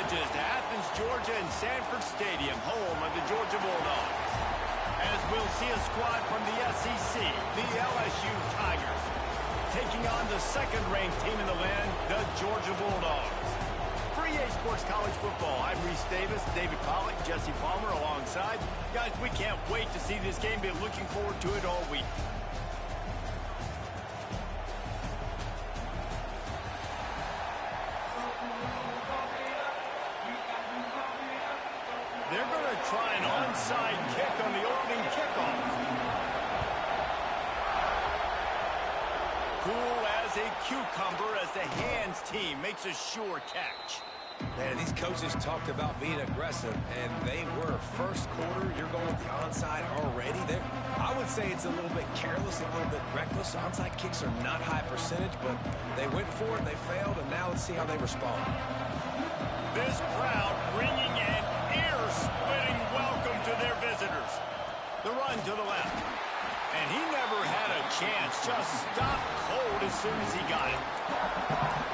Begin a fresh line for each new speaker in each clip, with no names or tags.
Changes to Athens, Georgia and Sanford Stadium, home of the Georgia Bulldogs. As we'll see a squad from the SEC, the LSU Tigers, taking on the second-ranked team in the land, the Georgia Bulldogs. For EA Sports College Football, I'm Reese Davis, David Pollock, Jesse Palmer alongside. Guys, we can't wait to see this game. Been looking forward to it all week. They're going to try an onside kick on the opening kickoff. Cool as a cucumber as the hands team makes a sure catch.
Man, these coaches talked about being aggressive, and they were. First quarter, you're going with the onside already. I would say it's a little bit careless, a little bit reckless. Onside kicks are not high percentage, but they went for it, they failed, and now let's see how they respond.
This crowd bringing an ear-splitting welcome to their visitors. The run to the left. And he never had a chance. Just stopped cold as soon as he got it.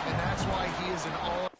And that's why he is an all...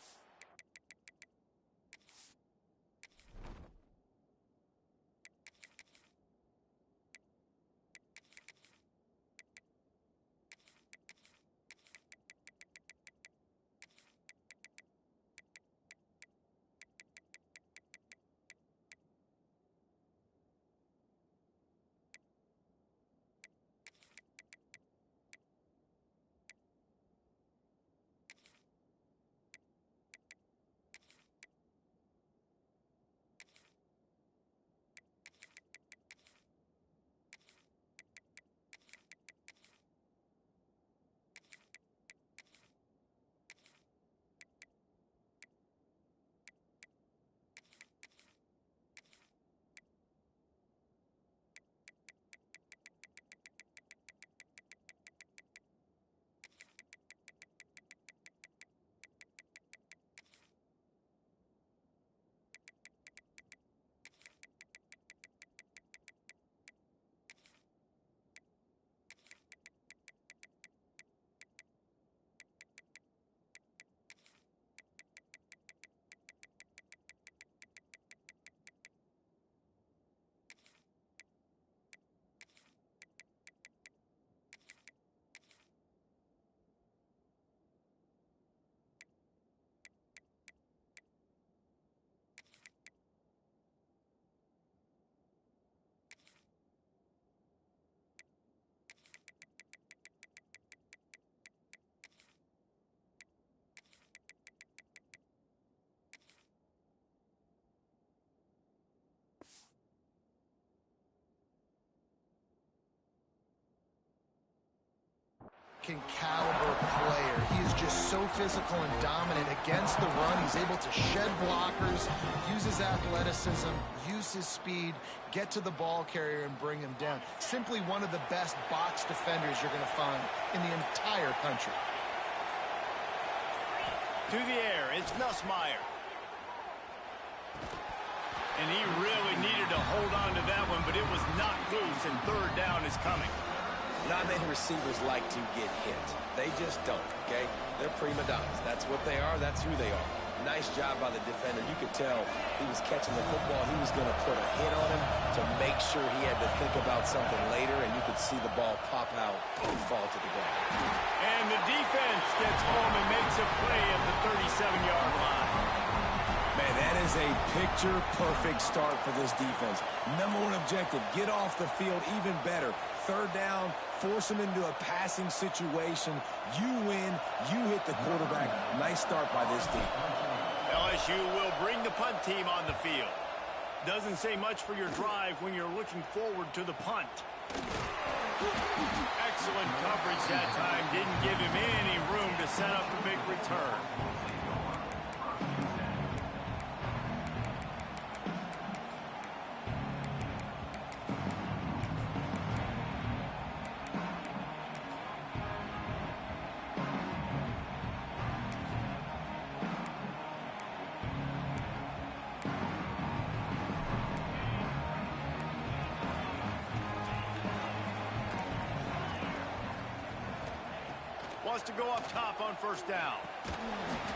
caliber player. He is just so physical and dominant against the run. He's able to shed blockers, use his athleticism, use his speed, get to the ball carrier and bring him down. Simply one of the best box defenders you're going to find in the entire country.
To the air, it's Nussmeier. And he really needed to hold on to that one, but it was knocked loose, and third down is coming.
Not many receivers like to get hit. They just don't, okay? They're prima donnas. That's what they are. That's who they are. Nice job by the defender. You could tell he was catching the football. He was going to put a hit on him to make sure he had to think about something later, and you could see the ball pop out and fall to the ground.
And the defense gets home and makes a play at the 37-yard line.
Man, that is a picture-perfect start for this defense. Number one objective, get off the field even better. Third down, force them into a passing situation. You win, you hit the quarterback. Nice start by this team.
LSU will bring the punt team on the field. Doesn't say much for your drive when you're looking forward to the punt. Excellent coverage that time. Didn't give him any room to set up a big return. Wants to go up top on first down.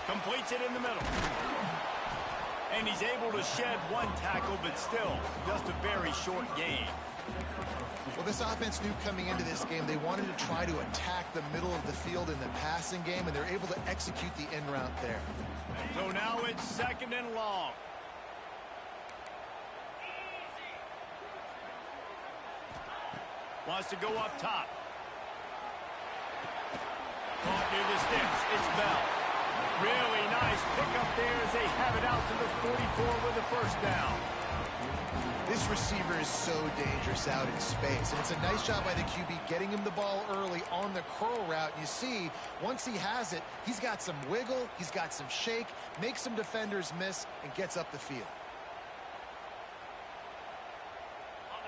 Completes it in the middle. And he's able to shed one tackle, but still just a very short gain.
Well, this offense knew coming into this game they wanted to try to attack the middle of the field in the passing game, and they're able to execute the in route there.
So now it's 2nd and long. Wants to go up top. Caught near the sticks. It's Bell. Really nice pickup there as they have it out to the 44 with a first down.
This receiver is so dangerous out in space, and it's a nice job by the QB getting him the ball early on the curl route. And you see, once he has it, he's got some wiggle, he's got some shake, makes some defenders miss, and gets up the field.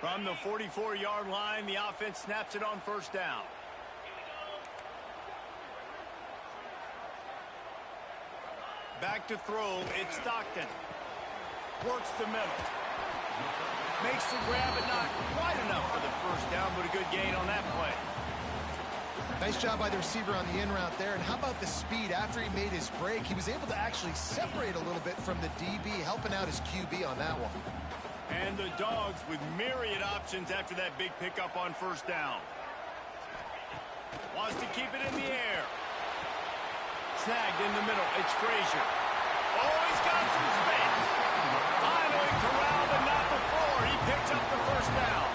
From the 44-yard line, the offense snaps it on first down. Back to throw, it's Stockton. Works the middle. Makes the grab, but not quite enough for the first down, but a good gain on that play.
Nice job by the receiver on the in route there. And how about the speed? After he made his break, he was able to actually separate a little bit from the DB, helping out his QB on that one.
And the Dogs with myriad options after that big pickup on first down. Wants to keep it in the air. Snagged in the middle. It's Frazier. Oh, he's got some space. Finally corralled, but not before. He picks up the first down.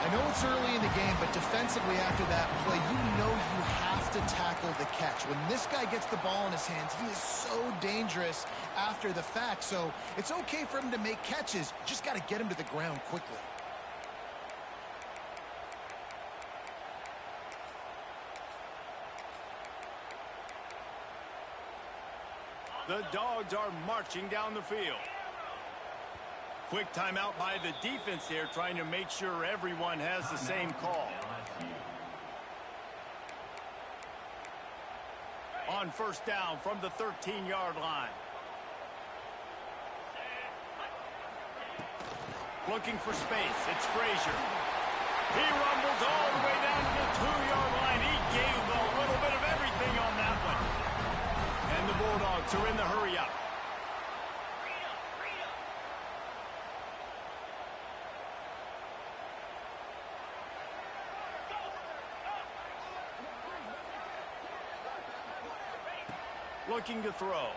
I know it's early in the game, but defensively after that play, you know you have to tackle the catch. When this guy gets the ball in his hands, he is so dangerous after the fact. So it's okay for him to make catches. You just got to get him to the ground quickly.
The Dogs are marching down the field. Quick timeout by the defense here, trying to make sure everyone has the same call. On first down from the 13-yard line. Looking for space. It's Frazier. He rumbles all the way down to the 2-yard line. He gave a little bit of everything on that one. And the Bulldogs are in the hurry-up. Looking to throw.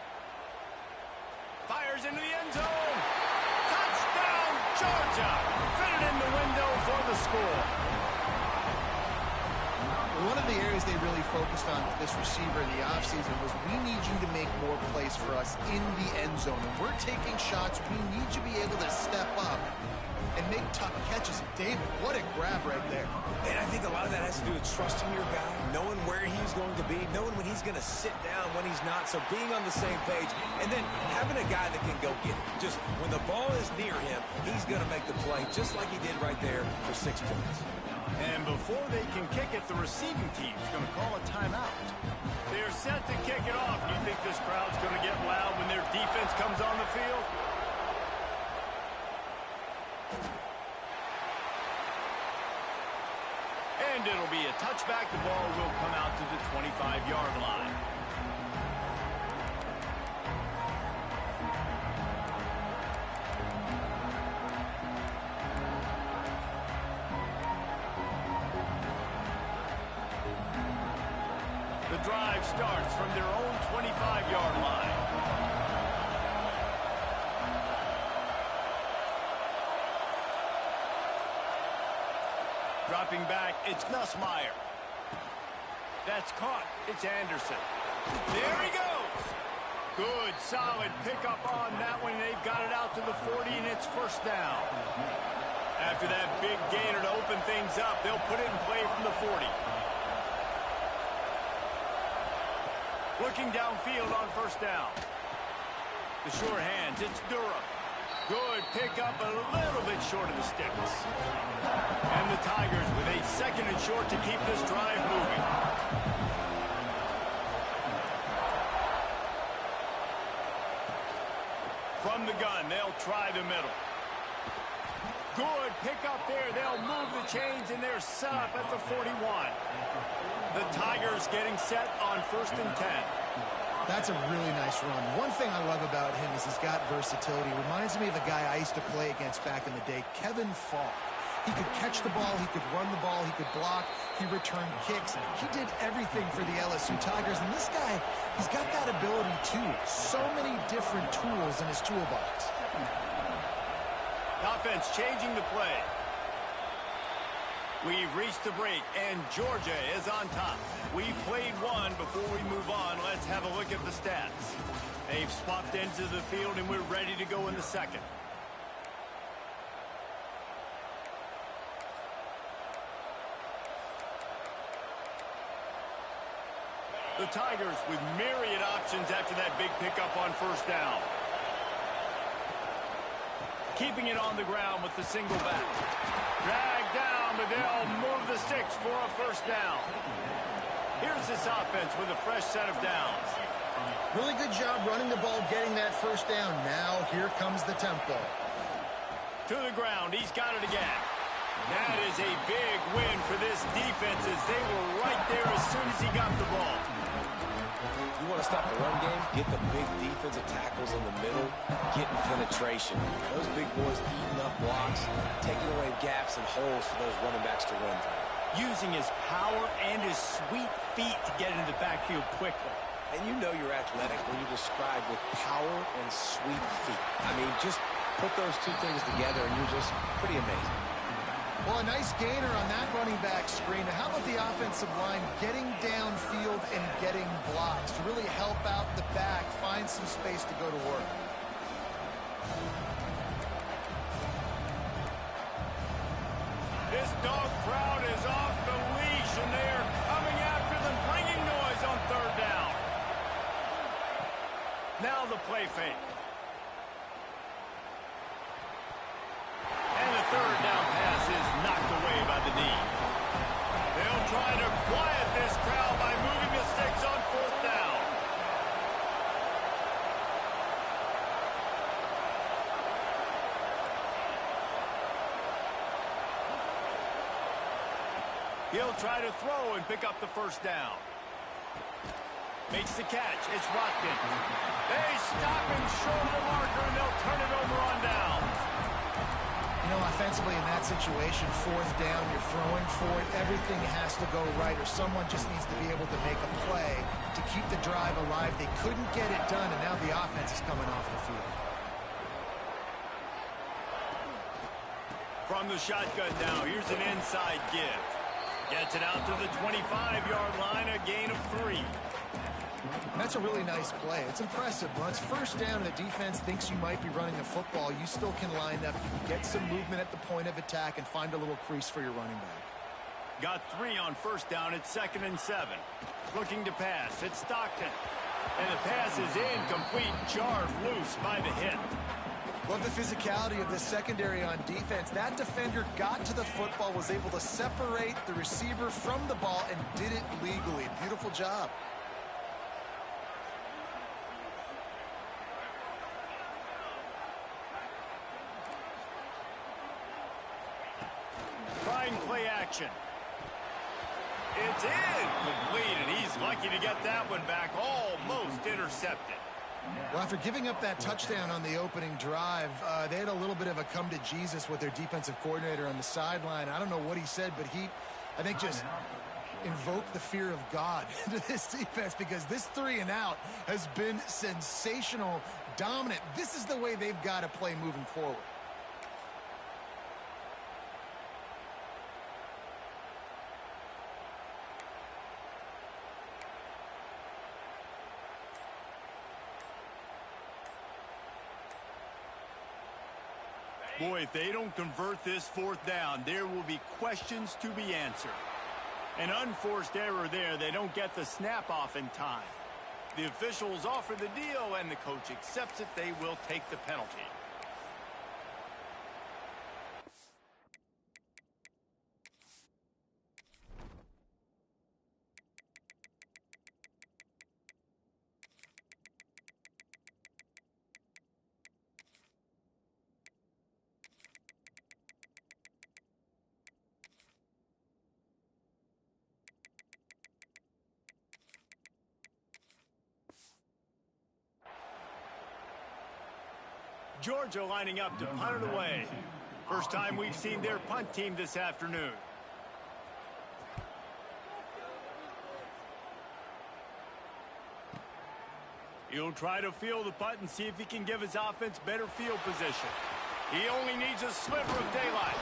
Fires into the end zone. Touchdown, Georgia. Fit it in the window for the score.
One of the areas they really focused on with this receiver in the offseason was we need you to make more plays for us in the end zone. And we're taking shots. We need you to be able to step up and make tough catches. David, what a grab right there.
And I think a lot of that has to do with trusting your guy, knowing where he's going to be, knowing when he's going to sit down, when he's not. So being on the same page, and then having a guy that can go get it. Just when the ball is near him, he's going to make the play just like he did right there for 6 points.
And before they can kick it, the receiving team's going to call a timeout. They're set to kick it off. Do you think this crowd's going to get loud when their defense comes on the field? And it'll be a touchback. The ball will come out to the 25-yard line. The drive starts from their own 25-yard line. Dropping back, it's Nussmeier. That's caught. It's Anderson. There he goes. Good, solid pickup on that one. They've got it out to the 40, and it's first down. After that big gainer to open things up, they'll put it in play from the 40. Looking downfield on first down. The sure hands, it's Durham. Good pickup, a little bit short of the sticks. And the Tigers with a second and short to keep this drive moving. From the gun, they'll try the middle. Good pickup there. They'll move the chains, and they're set up at the 41. The Tigers getting set on 1st and 10.
That's a really nice run. One thing I love about him is he's got versatility. Reminds me of a guy I used to play against back in the day, Kevin Falk. He could catch the ball, he could run the ball, he could block, he returned kicks. He did everything for the LSU Tigers, and this guy, he's got that ability too. So many different tools in his toolbox.
Offense changing the play. We've reached the break, and Georgia is on top. We played one. Before we move on, let's have a look at the stats. They've swapped into the field, and we're ready to go in the second. The Tigers with myriad options after that big pickup on first down. Keeping it on the ground with the single back. Drag down, but they'll move the sticks for a first down. Here's this offense with a fresh set of downs.
Really good job running the ball, getting that first down. Now here comes the tempo.
To the ground, he's got it again. That is a big win for this defense as they were right there as soon as he got the ball.
You want to stop the run game? Get the big defensive tackles in the middle, getting penetration. Those big boys eating up blocks, taking away gaps and holes for those running backs to run through.
Using his power and his sweet feet to get into the backfield quickly.
And you know you're athletic when you describe with power and sweet feet. I mean, just put those two things together and you're just pretty amazing.
Well, a nice gainer on that running back screen. Now, how about the offensive line getting downfield and getting blocks to really help out the back, find some space to go to work?
This dog crowd is off the leash, and they are coming after them, bringing noise on third down. Now the play fake. And the third down pass is knocked away by the knee. They'll try to quiet this crowd by moving the sticks on fourth down. He'll try to throw and pick up the first down. Makes the catch. It's Watkin. They stop him short of the marker, and they'll turn it over on downs.
You know, offensively in that situation, fourth down, you're throwing for it. Everything has to go right, or someone just needs to be able to make a play to keep the drive alive. They couldn't get it done, and now the offense is coming off the field.
From the shotgun now, here's an inside give. Gets it out to the 25-yard line, a gain of 3.
That's a really nice play. It's impressive. When it's first down and the defense thinks you might be running the football, you still can line up. You can get some movement at the point of attack and find a little crease for your running back.
Got 3 on first down at 2nd and 7. Looking to pass. It's Stockton. And the pass is incomplete, jarred loose by the hit.
Love the physicality of the secondary on defense. That defender got to the football, was able to separate the receiver from the ball, and did it legally. Beautiful job.
Trying play action. It's incomplete, and he's lucky to get that one back, almost intercepted.
Well, after giving up that touchdown on the opening drive, they had a little bit of a come to Jesus with their defensive coordinator on the sideline. I don't know what he said, but he, I think, just invoked the fear of God into this defense, because this 3 and out has been sensational, dominant. This is the way they've got to play moving forward.
Boy, if they don't convert this fourth down, there will be questions to be answered. An unforced error there. They don't get the snap off in time. The officials offer the deal, and the coach accepts it. They will take the penalty. Georgia lining up to punt it away. First time we've seen their punt team this afternoon. He'll try to field the punt and see if he can give his offense better field position. He only needs a sliver of daylight.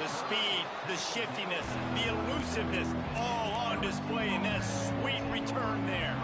The speed, the shiftiness, the elusiveness, all on display in that sweet return there.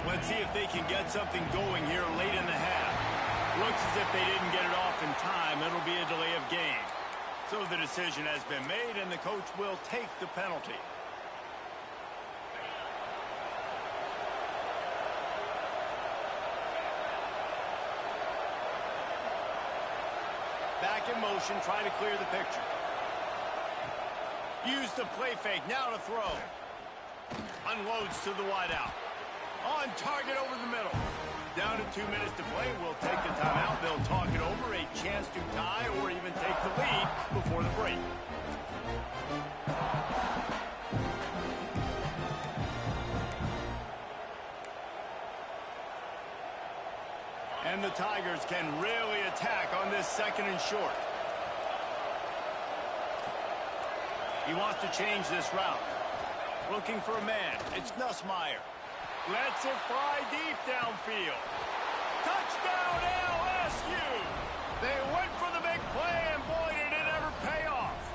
Let's see if they can get something going here late in the half. Looks as if they didn't get it off in time. It'll be a delay of game. So the decision has been made, and the coach will take the penalty. Back in motion, trying to clear the picture. Use the play fake, now to throw. Unloads to the wideout. On target over the middle. Down to 2 minutes to play. We'll take the timeout. They'll talk it over. A chance to tie or even take the lead before the break. And the Tigers can really attack on this second and short. He wants to change this route. Looking for a man. It's Nussmeier. Lets it fly deep downfield. Touchdown LSU! They went for the big play, and boy, did it ever pay off.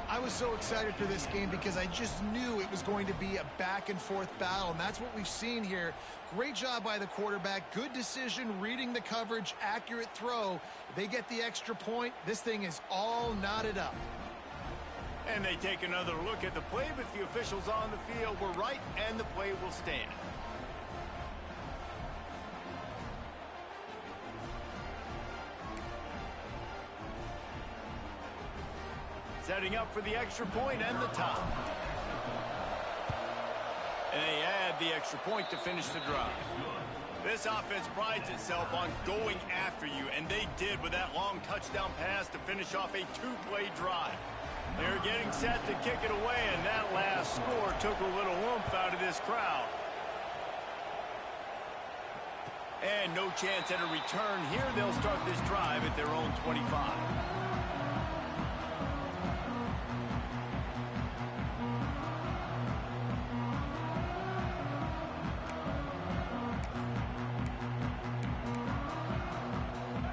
I was so excited for this game because I just knew it was going to be a back-and-forth battle, and that's what we've seen here. Great job by the quarterback. Good decision, reading the coverage, accurate throw. They get the extra point. This thing is all knotted up.
And they take another look at the play, but the officials on the field were right, and the play will stand. Setting up for the extra point and the top. And they add the extra point to finish the drive. This offense prides itself on going after you, and they did with that long touchdown pass to finish off a two-play drive. They're getting set to kick it away, and that last score took a little oomph out of this crowd. And no chance at a return here. They'll start this drive at their own 25.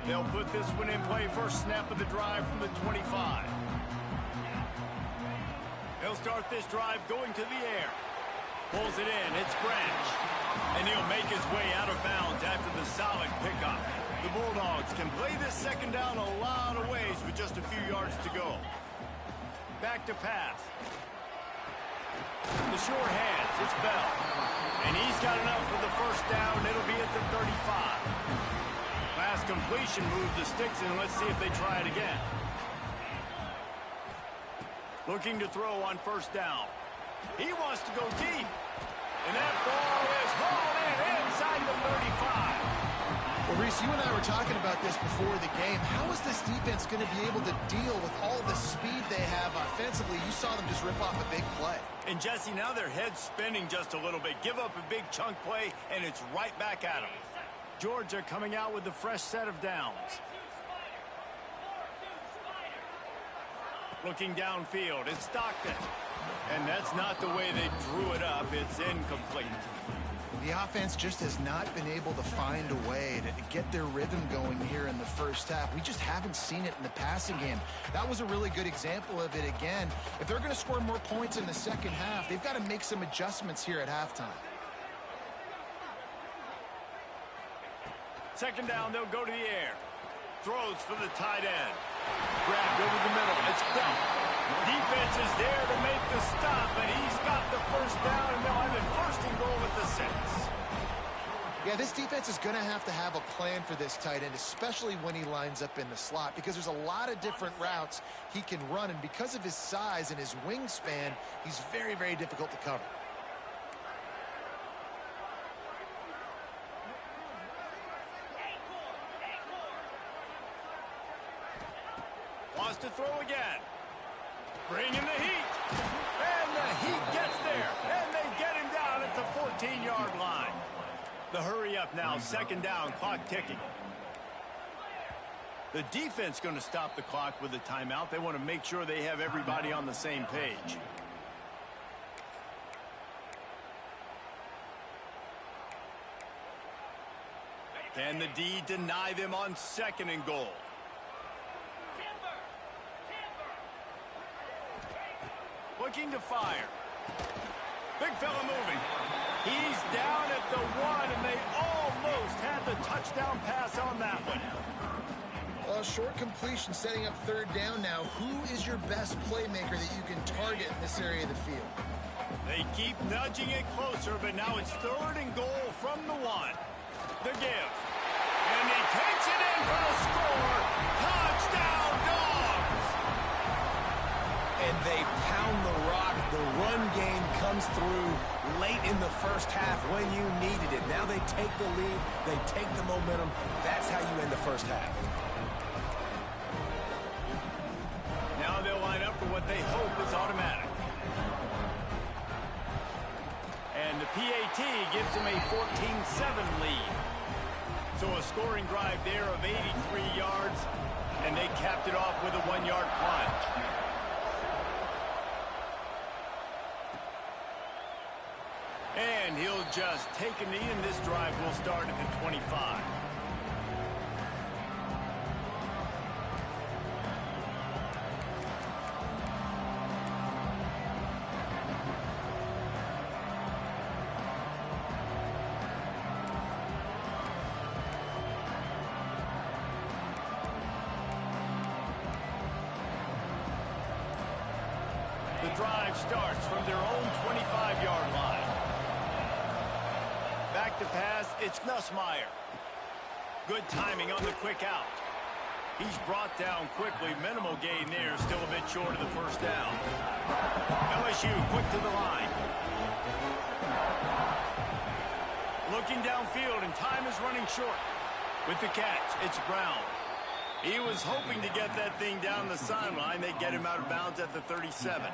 They'll put this one in play. First snap of the drive from the 25. He'll start this drive going to the air. Pulls it in. It's Branch. And he'll make his way out of bounds after the solid pickup. The Bulldogs can play this second down a lot of ways with just a few yards to go. Back to pass. The sure hands. It's Bell. And he's got enough for the first down. It'll be at the 35. Last completion moved the sticks, and let's see if they try it again. Looking to throw on first down. He wants to go deep. And that ball is hauled in inside the 35.
Well, Reese, you and I were talking about this before the game. How is this defense going to be able to deal with all the speed they have offensively? You saw them just rip off a big play.
And, Jesse, now their head's spinning just a little bit. Give up a big chunk play, and it's right back at them. Georgia coming out with a fresh set of downs. Looking downfield, it's Stockton. And that's not the way they drew it up. It's incomplete.
The offense just has not been able to find a way to get their rhythm going here in the first half. We just haven't seen it in the passing game. That was a really good example of it again. If they're going to score more points in the second half, they've got to make some adjustments here at halftime.
Second down, they'll go to the air. Throws for the tight end. Grabbed over the middle. It's Bell. Defense is there to make the stop, and he's got the first down, and they'll have it first and goal at the 6.
Yeah, this defense is going to have a plan for this tight end, especially when he lines up in the slot, because there's a lot of different routes he can run, and because of his size and his wingspan, he's very, very difficult to cover.
Wants to throw again. Bring in the heat. And the heat gets there. And they get him down at the 14-yard line. The hurry up now, second down, clock ticking. The defense going to stop the clock with a timeout. They want to make sure they have everybody on the same page. Can the D deny them on second and goal? Looking to fire. Big fella moving. He's down at the 1, and they almost had the touchdown pass on that one.
Short completion setting up third down now. Who is your best playmaker that you can target in this area of the field?
They keep nudging it closer, but now it's third and goal from the 1. The give. And he takes it in for the score. Touchdown, Dogs!
And they pound the rock. The run game comes through late in the first half when you needed it. Now they take the lead. They take the momentum. That's how you end the first half.
Now they'll line up for what they hope is automatic. And the PAT gives them a 14-7 lead. So a scoring drive there of 83 yards, and they capped it off with a 1-yard plunge. And he'll just take a knee, and this drive will start at the 25. The drive starts from their own 25-yard line. Back to pass, it's Nussmeier. Good timing on the quick out. He's brought down quickly. Minimal gain there, still a bit short of the first down. LSU quick to the line. Looking downfield, and time is running short. With the catch, it's Brown. He was hoping to get that thing down the sideline. They get him out of bounds at the 37.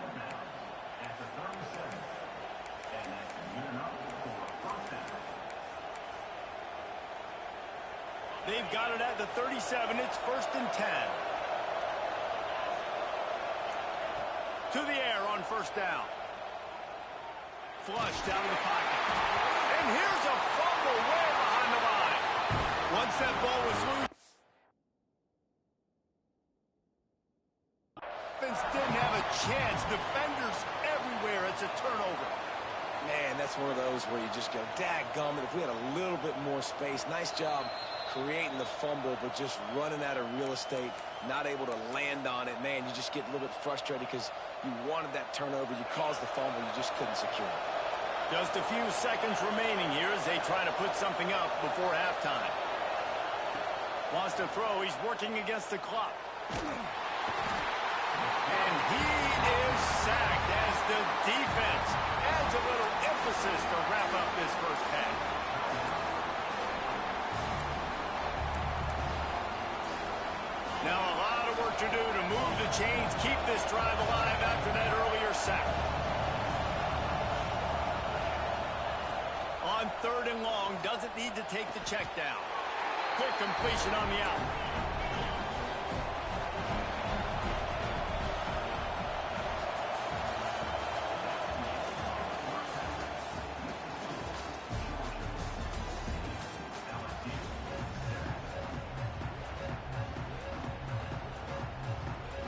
They've got it at the 37. It's 1st and 10. To the air on first down. Flush down the pocket. And here's a fumble way behind the line. Once that ball was loose, offense didn't have a chance. Defenders everywhere. It's a turnover.
Man, that's one of those where you just go, dadgummit, if we had a little bit more space. Nice job creating the fumble, but just running out of real estate, not able to land on it. Man, you just get a little bit frustrated because you wanted that turnover. You caused the fumble. You just couldn't secure it.
Just a few seconds remaining here as they try to put something up before halftime. Wants to throw. He's working against the clock. And he is sacked as the defense adds a little emphasis to wrap up this first half. Now a lot of work to do to move the chains, keep this drive alive after that earlier sack. On 3rd and long, doesn't need to take the check down. Quick completion on the out.